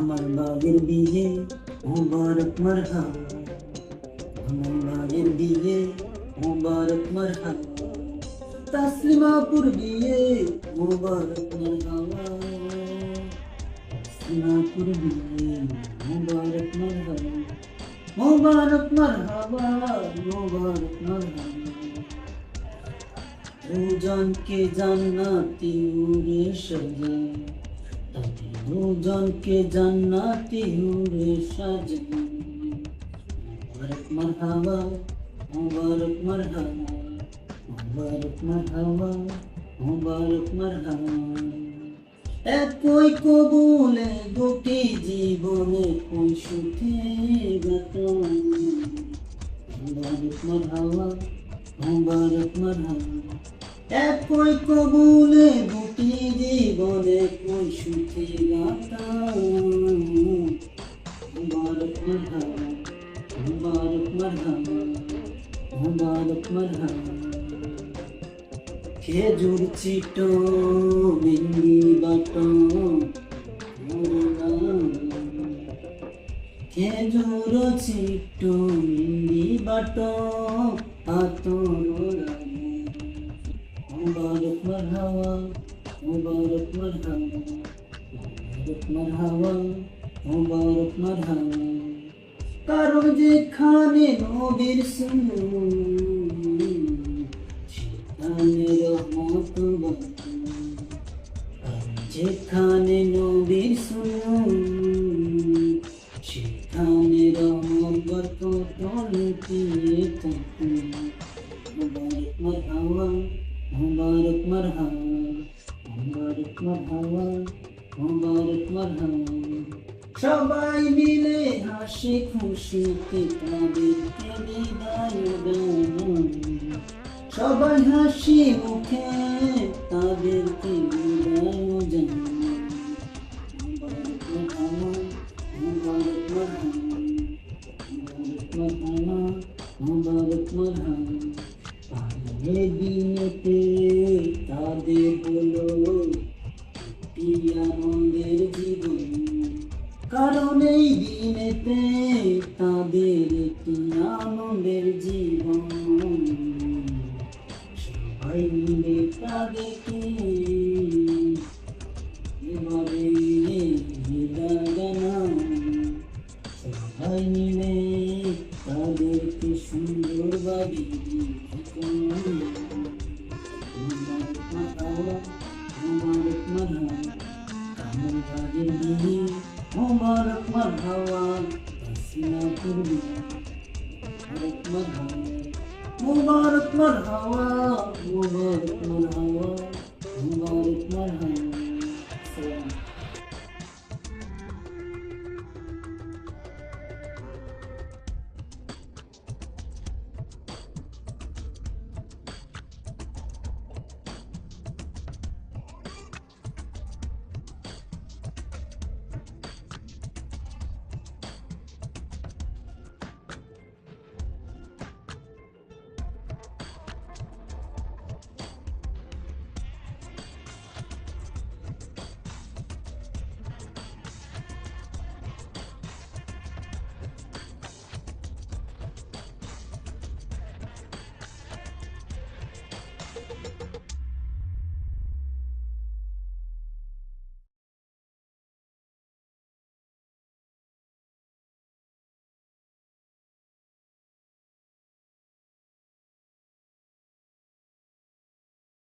আমার বাগের বিয়ে মুবারক মারহাবা, আমার বাগের বিয়ে মুবারক মারহাবা, তাসলিমাপুর বিয়ে মুবারক মারহাবা, তাসলিমাপুর বিয়ে মুবারক মারহাবা, মুবারক মারহাবা, মুবারক মারহাবা। দুজনকে জান্নাতি উড়ে সাজায়, তাদের দুজনকে জান্নাতি উড়ে সাজায়। মুবারক মারহাবা, মুবারক মারহাবা, মুবারক মারহাবা, মুবারক মারহাবা। একই কবুলে দুটি জীবনে কই সুখে গাথা। মুবারক মারহাবা, মুবারক মারহাবা। একই কবুলে দুটি জীবনে কই সুখে গাথা। মুবারক মারহাবা, মুবারক মারহাবা, মুবারক মারহাবা। খেজুর চিটো মেহেন্দি বাটো খেজুর চিটো মেহেন্দি বাটো আতর। মুবারক মারহাবা, মুবারক মারহাবা, মুবারক মারহাবা, মুবারক মারহাবা। কারণ যেখানে নবীর সুন্নত সেখানে রহমত বাঁচে, যেখানে নবীর সুন্নত সেখানে রহমত বরকত লুকিয়ে থাকে। মুবারক মারহাবা, মুবারক মারহাবা, মুবারক মারহাবা, মুবারক মারহাবা। সবাই মিলে হাসি খুশিতে তাদেরকে বিদায় জানাই, সবাই হাসি মুখে তাদেরকে বিদায় জানাই। মুবারক মারহাবা, মুবারক মারহাবা, মুবারক মারহাবা, মুবারক মারহাবা। এই দিনেতে তাদের হলো একটি আনন্দের জীবন, কারণ এই দিনেতে তাদের একটি আনন্দের জীবন। সবাই মিলে তাদেরকে এভাবে বিদায় জানাই, সবাই মিলে তাদেরকে সুন্দরভাবে মুবারক মারহাবা, মুবারক মারহাবা। কামল বাগের বিয়ে মুবারক মারহাবা, তাসলিমাপুর বিয়ে মুবারক মারহাবা, মুবারক মারহাবা, মুবারক মারহাবা।